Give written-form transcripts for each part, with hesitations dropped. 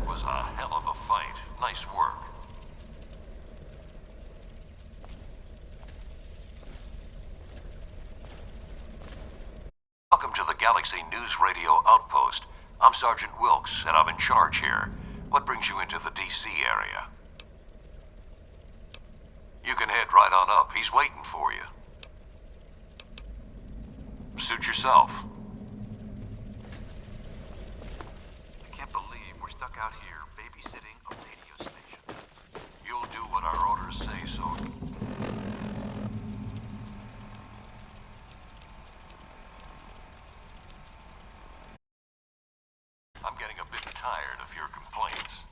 That was a hell of a fight. Nice work. Welcome to the Galaxy News Radio Outpost. I'm Sergeant Wilkes, and I'm in charge here. What brings you into the D.C. area? You can head right on up. He's waiting for you. Suit yourself. I can't believe we're stuck out here babysitting a radio station. You'll do what our orders say, Soldier. I'm getting a bit tired of your complaints.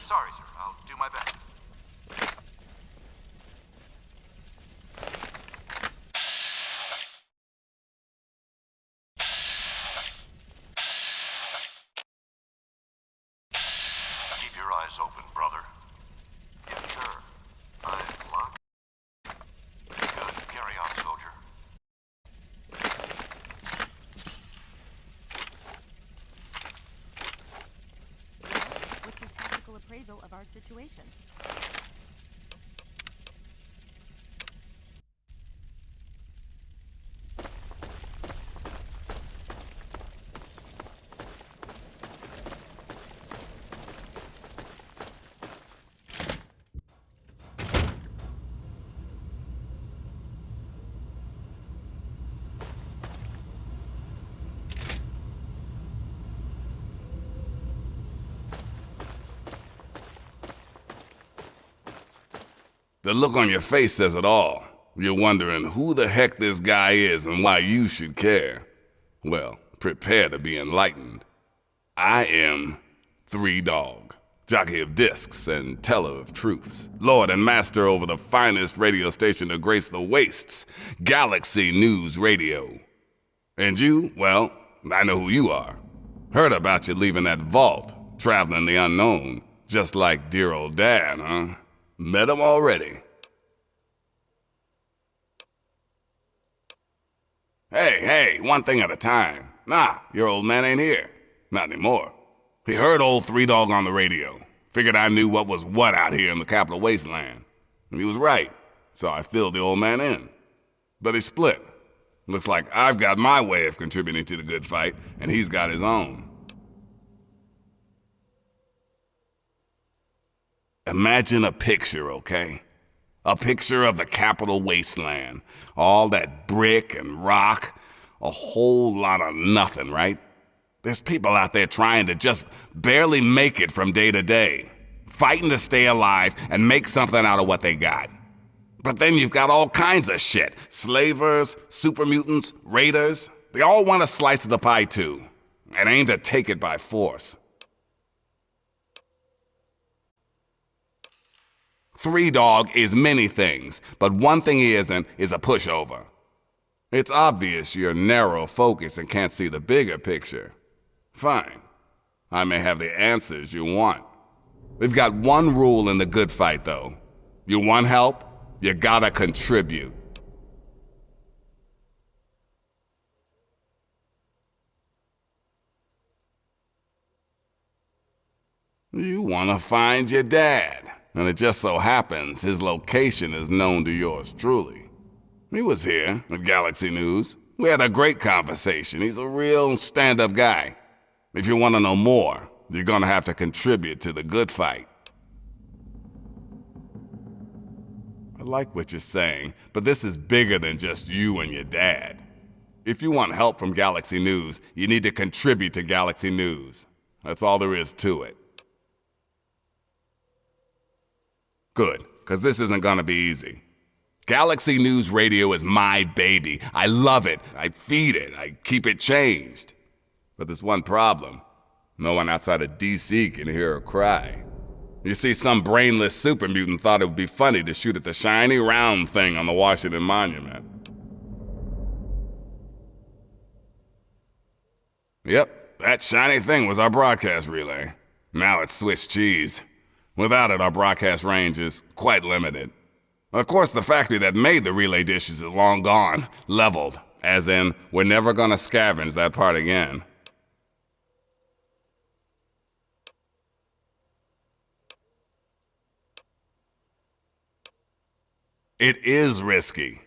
Sorry, sir. I'll do my best. Keep your eyes open, brother. Yes, sir. I'm locked. Good. Carry on, soldier. What's your tactical appraisal of our situation? The look on your face says it all. You're wondering who the heck this guy is and why you should care. Well, prepare to be enlightened. I am 3Dog, jockey of discs and teller of truths, lord and master over the finest radio station to grace the wastes, Galaxy News Radio. And you, well, I know who you are. Heard about you leaving that vault, traveling the unknown, just like dear old Dad, huh? Met him already. Hey, one thing at a time. Nah, your old man ain't here. Not anymore. He heard old 3Dog on the radio. Figured I knew what was what out here in the capital wasteland. And he was right, so I filled the old man in. But he split. Looks like I've got my way of contributing to the good fight, and he's got his own. Imagine a picture, okay? A picture of the capital wasteland. All that brick and rock. A whole lot of nothing, right? There's people out there trying to just barely make it from day to day. Fighting to stay alive and make something out of what they got. But then you've got all kinds of shit. Slavers, super mutants, raiders. They all want a slice of the pie too. And aim to take it by force. 3Dog is many things, but one thing he isn't is a pushover. It's obvious you're narrow focused and can't see the bigger picture. Fine. I may have the answers you want. We've got one rule in the good fight, though. You want help? You gotta contribute. You wanna find your dad. And it just so happens his location is known to yours truly. He was here at Galaxy News. We had a great conversation. He's a real stand-up guy. If you want to know more, you're gonna have to contribute to the good fight. I like what you're saying, but this is bigger than just you and your dad. If you want help from Galaxy News, you need to contribute to Galaxy News. That's all there is to it. Good, because this isn't gonna be easy. Galaxy News Radio is my baby. I love it. I feed it. I keep it changed. But there's one problem. No one outside of DC can hear her cry. You see, some brainless super mutant thought it would be funny to shoot at the shiny round thing on the Washington Monument. Yep, that shiny thing was our broadcast relay. Now it's Swiss cheese. Without it, our broadcast range is quite limited. Of course, the factory that made the relay dishes is long gone, leveled, as in, we're never gonna scavenge that part again. It is risky.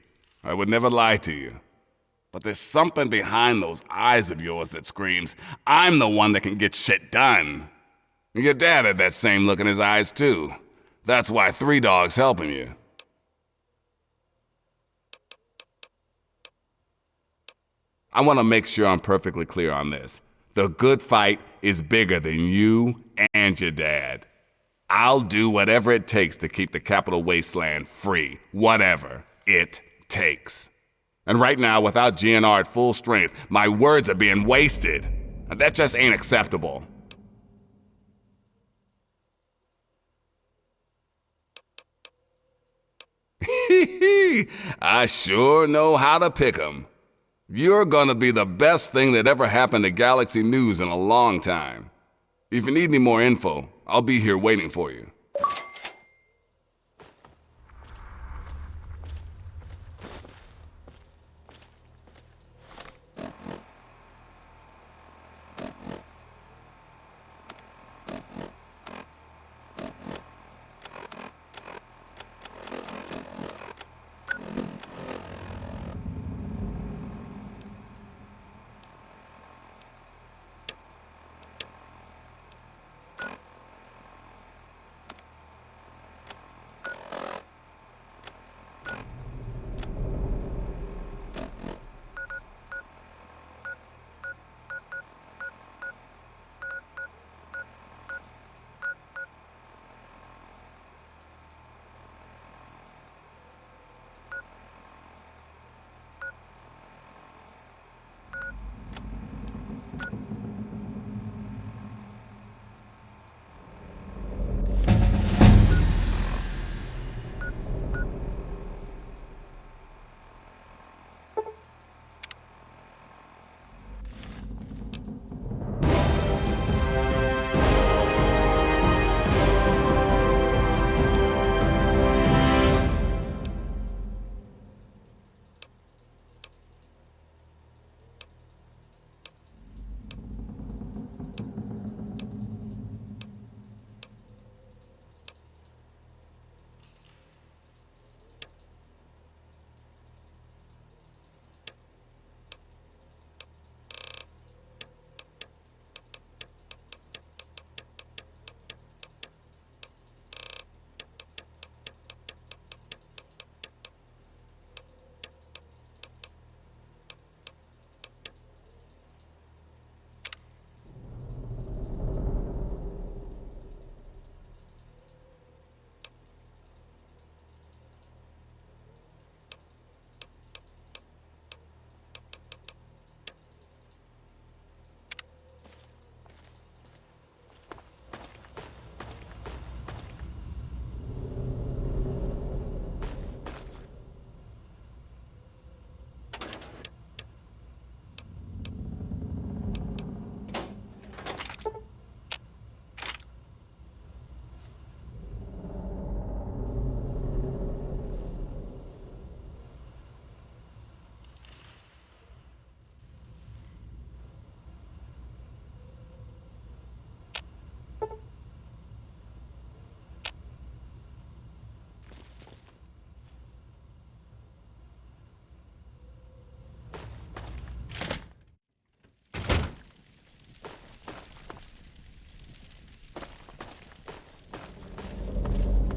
I would never lie to you. But there's something behind those eyes of yours that screams, I'm the one that can get shit done. Your dad had that same look in his eyes, too. That's why 3 Dog's helping you. I want to make sure I'm perfectly clear on this. The good fight is bigger than you and your dad. I'll do whatever it takes to keep the Capital Wasteland free. Whatever it takes. And right now, without GNR at full strength, my words are being wasted. And that just ain't acceptable. I sure know how to pick 'em. You're gonna be the best thing that ever happened to Galaxy News in a long time. If you need any more info, I'll be here waiting for you.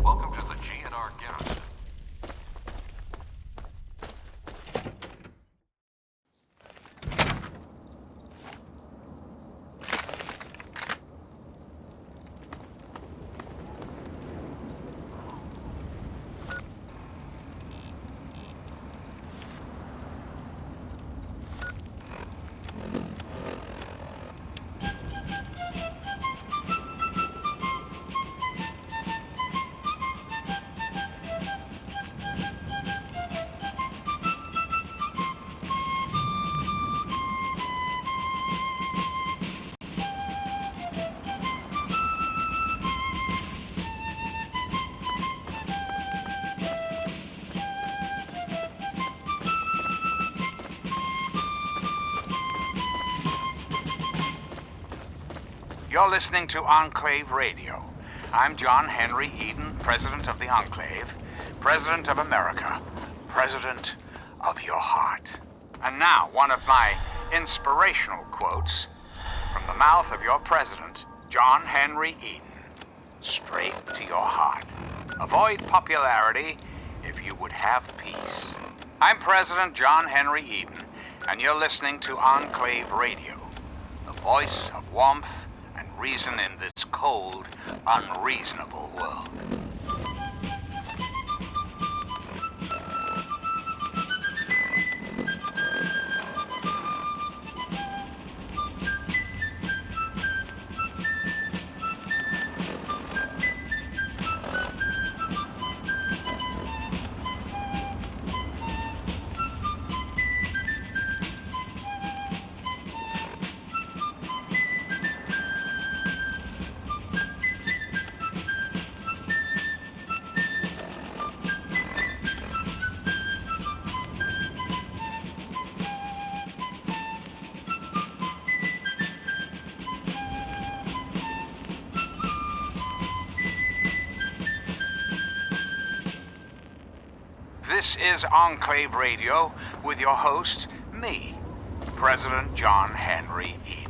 Welcome to the GNR Garrison. You're listening to Enclave Radio. I'm John Henry Eden, president of the Enclave. President of America, President of your heart. And now, one of my inspirational quotes from the mouth of your president, John Henry Eden. Straight to your heart. Avoid popularity if you would have peace. I'm President John Henry Eden, and you're listening to Enclave Radio, the voice of warmth and reason in this cold, unreasonable world. This is Enclave Radio with your host, me, President John Henry Eden.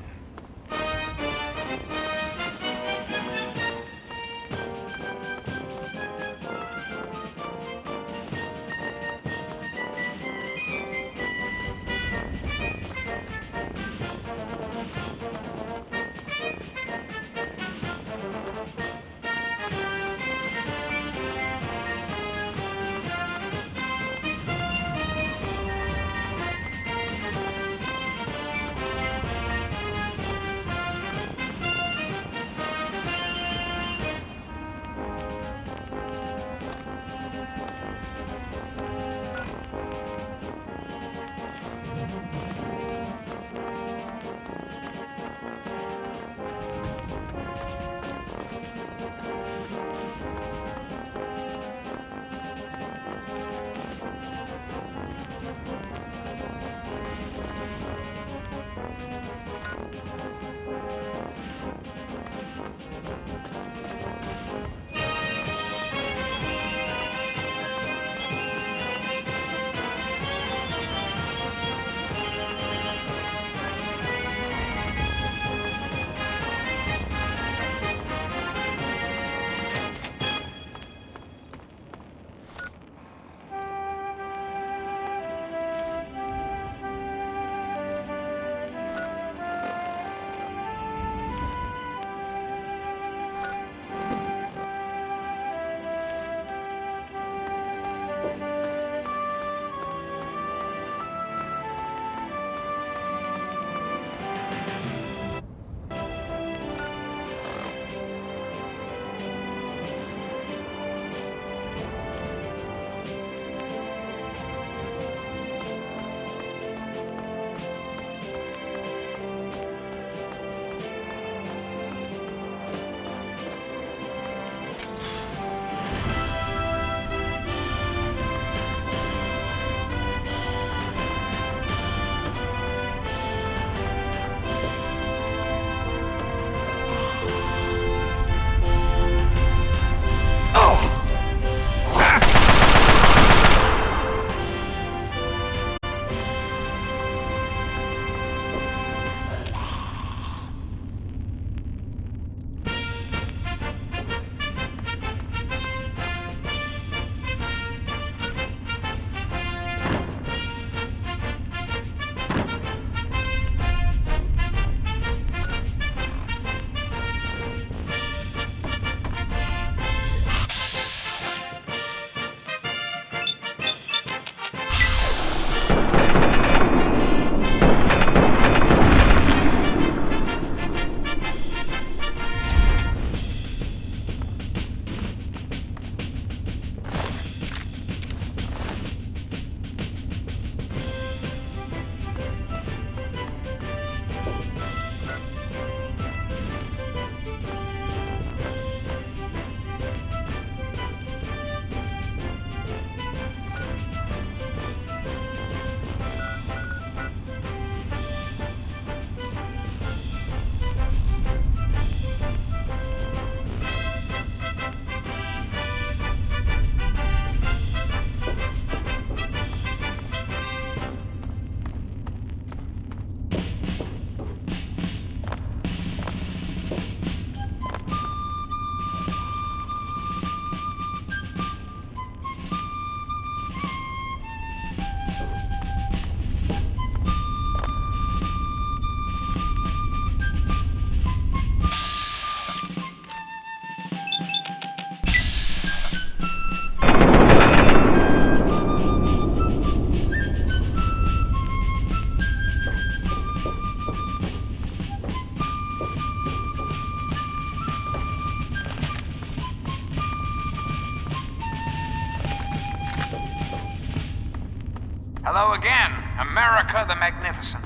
Hello again, America the Magnificent.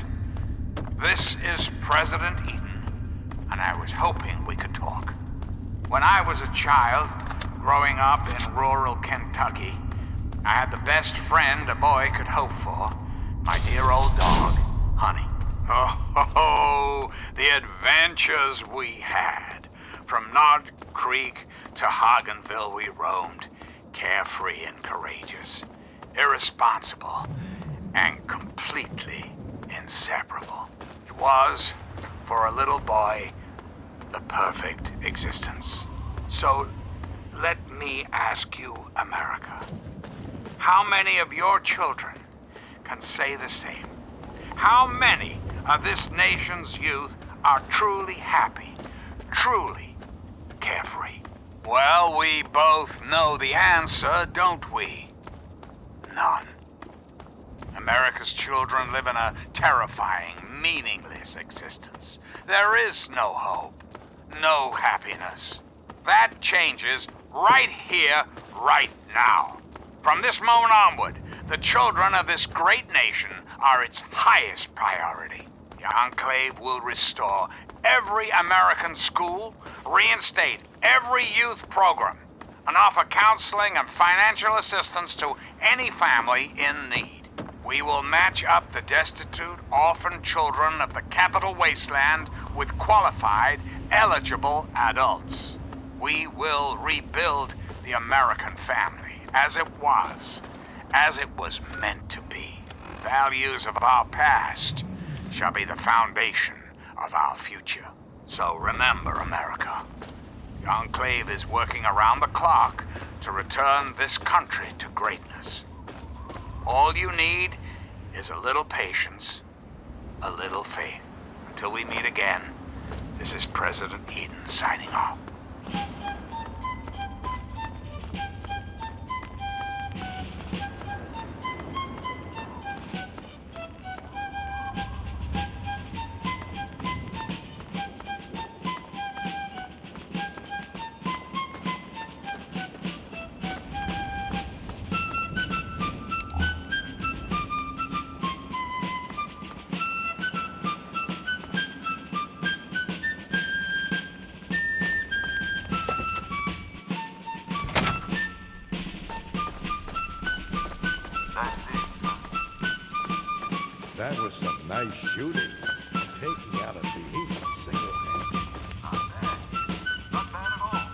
This is President Eden, and I was hoping we could talk. When I was a child, growing up in rural Kentucky, I had the best friend a boy could hope for, my dear old dog, Honey. Oh, the adventures we had. From Nod Creek to Hagenville we roamed, carefree and courageous, irresponsible, and completely inseparable. It was, for a little boy, the perfect existence. So, let me ask you, America, how many of your children can say the same? How many of this nation's youth are truly happy, truly carefree? Well, we both know the answer, don't we? None. America's children live in a terrifying, meaningless existence. There is no hope, no happiness. That changes right here, right now. From this moment onward, the children of this great nation are its highest priority. The Enclave will restore every American school, reinstate every youth program, and offer counseling and financial assistance to any family in need. We will match up the destitute, orphan children of the capital wasteland with qualified, eligible adults. We will rebuild the American family as it was meant to be. Values of our past shall be the foundation of our future. So remember, America, the Enclave is working around the clock to return this country to greatness. All you need is a little patience, a little faith. Until we meet again, this is President Eden signing off. Nice digs, huh? That was some nice shooting. Taking out a behemoth single-handed. Not bad. Not bad at all.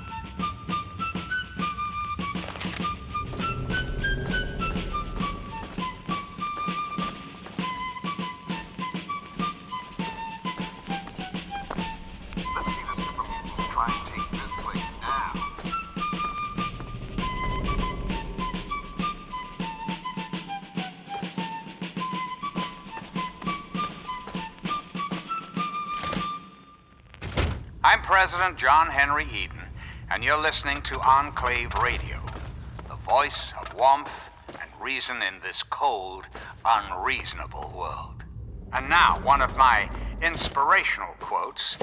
Let's see the super mutants try and take this place now. I'm President John Henry Eden, and you're listening to Enclave Radio, the voice of warmth and reason in this cold, unreasonable world. And now, one of my inspirational quotes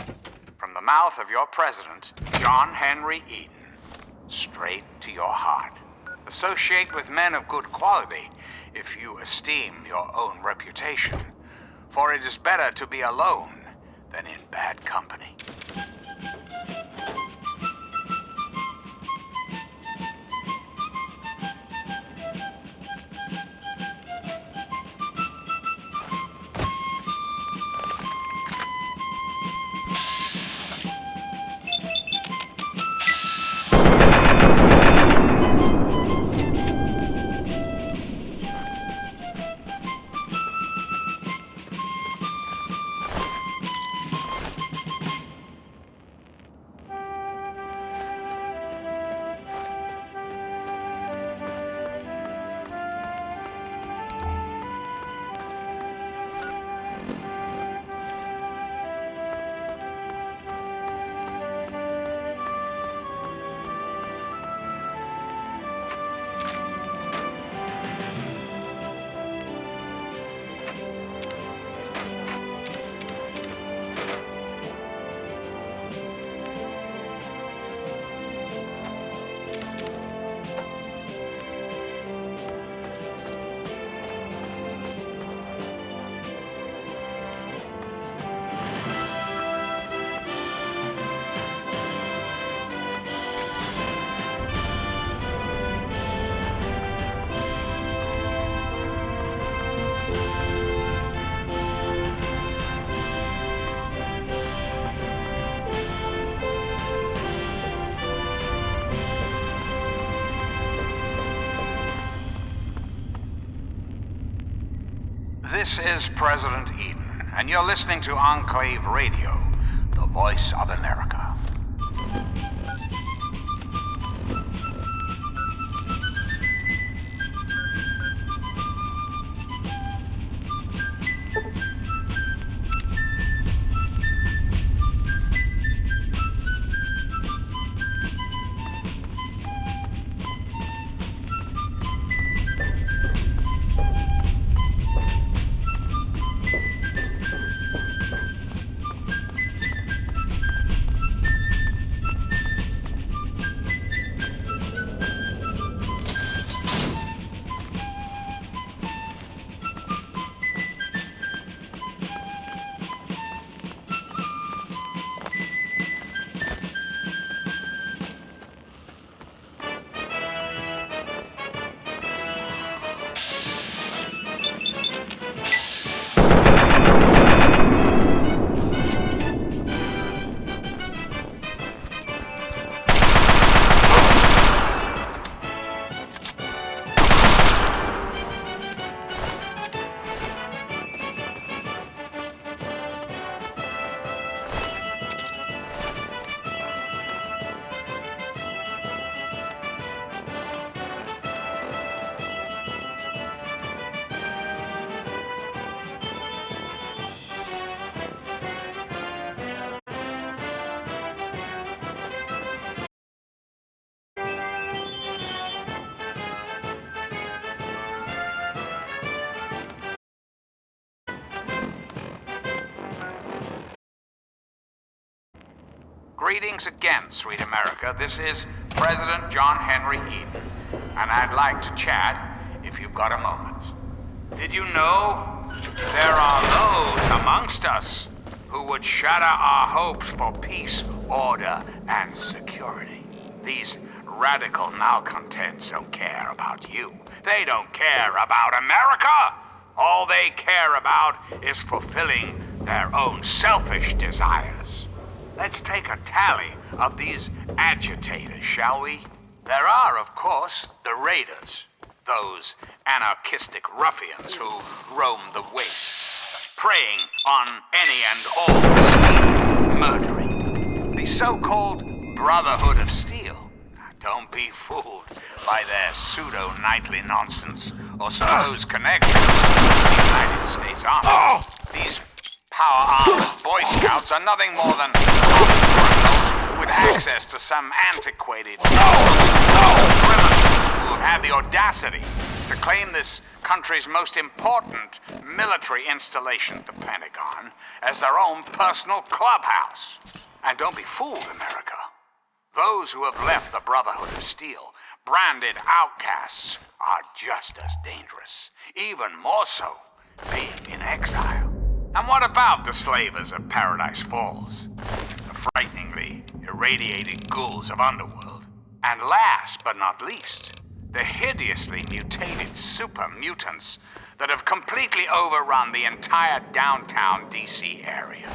from the mouth of your president, John Henry Eden, straight to your heart. Associate with men of good quality if you esteem your own reputation, for it is better to be alone than in bad company. This is President Eden, and you're listening to Enclave Radio, the voice of America. Greetings again, sweet America. This is President John Henry Eden, and I'd like to chat if you've got a moment. Did you know there are those amongst us who would shatter our hopes for peace, order, and security? These radical malcontents don't care about you. They don't care about America. All they care about is fulfilling their own selfish desires. Let's take a tally of these agitators, shall we? There are, of course, the raiders, those anarchistic ruffians who roam the wastes, preying on any and all stealing, murdering. The so-called Brotherhood of Steel. Don't be fooled by their pseudo-knightly nonsense or supposed connections with the United States Army. These power-armed Boy Scouts are nothing more than criminals with access to some antiquated criminals who have had the audacity to claim this country's most important military installation, the Pentagon, as their own personal clubhouse. And don't be fooled, America. Those who have left the Brotherhood of Steel, branded outcasts, are just as dangerous, even more so, being in exile. And what about the slavers of Paradise Falls? The frighteningly irradiated ghouls of Underworld? And last but not least, the hideously mutated super mutants that have completely overrun the entire downtown DC area.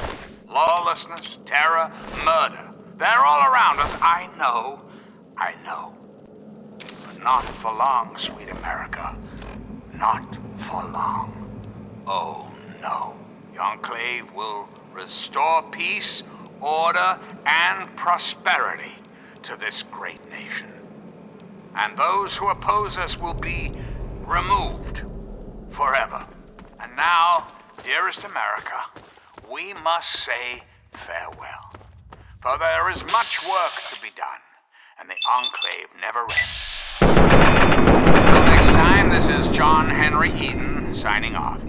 Lawlessness, terror, murder. They're all around us, I know. But not for long, sweet America. Not for long. Oh, no. The Enclave will restore peace, order, and prosperity to this great nation. And those who oppose us will be removed forever. And now, dearest America, we must say farewell. For there is much work to be done, and the Enclave never rests. Until next time, this is John Henry Eden signing off.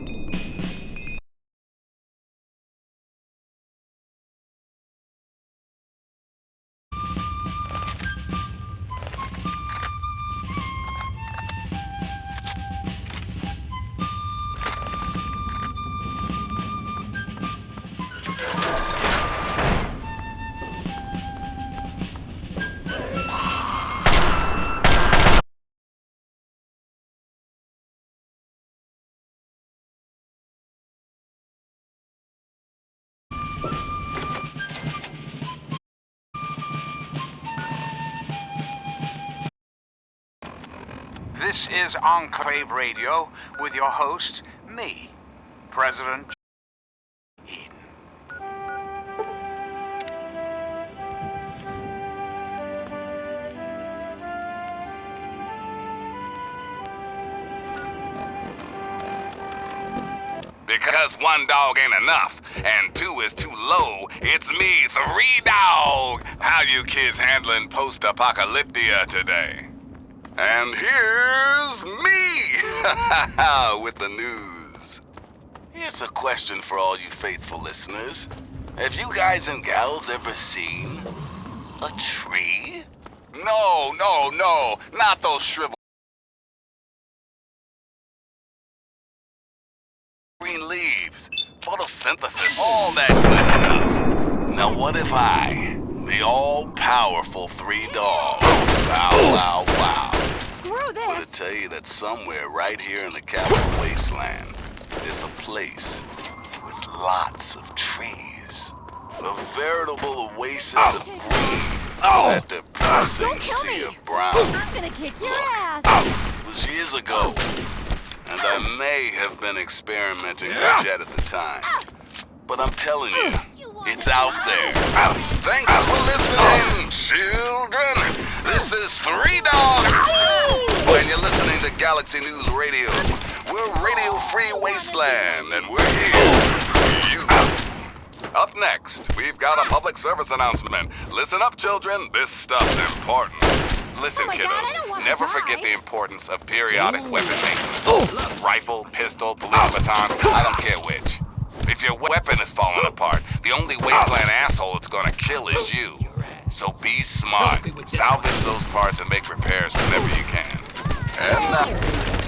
This is Enclave Radio with your host, me, President Eden. Because one dog ain't enough, and two is too low, it's me, 3Dog. How you kids handling post-apocalyptia today? And here's me with the news. Here's a question for all you faithful listeners. Have you guys and gals ever seen a tree? No, not those shriveled green leaves, photosynthesis, all that good stuff. Now what if I, the all-powerful 3Dog, wow, Screw were to this! tell you that somewhere right here in the capital wasteland, there's a place with lots of trees. A veritable oasis of green. That depressing Don't kill sea me. of brown. I'm gonna kick your ass! It was years ago, and I may have been experimenting with Jet at the time. But I'm telling you, it's out there. Thanks for listening, children. This is 3Dog. And you're listening to Galaxy News Radio. We're Radio Free Wasteland, and we're here for you. Up next, we've got a public service announcement. Listen up, children. This stuff's important. Listen, Oh my God, I don't kiddos, wanna never die. forget the importance of periodic weapon maintenance. Rifle, pistol, police baton, I don't care which. If your weapon is falling apart, the only wasteland asshole it's gonna kill is you. So be smart. Salvage those parts and make repairs whenever you can. And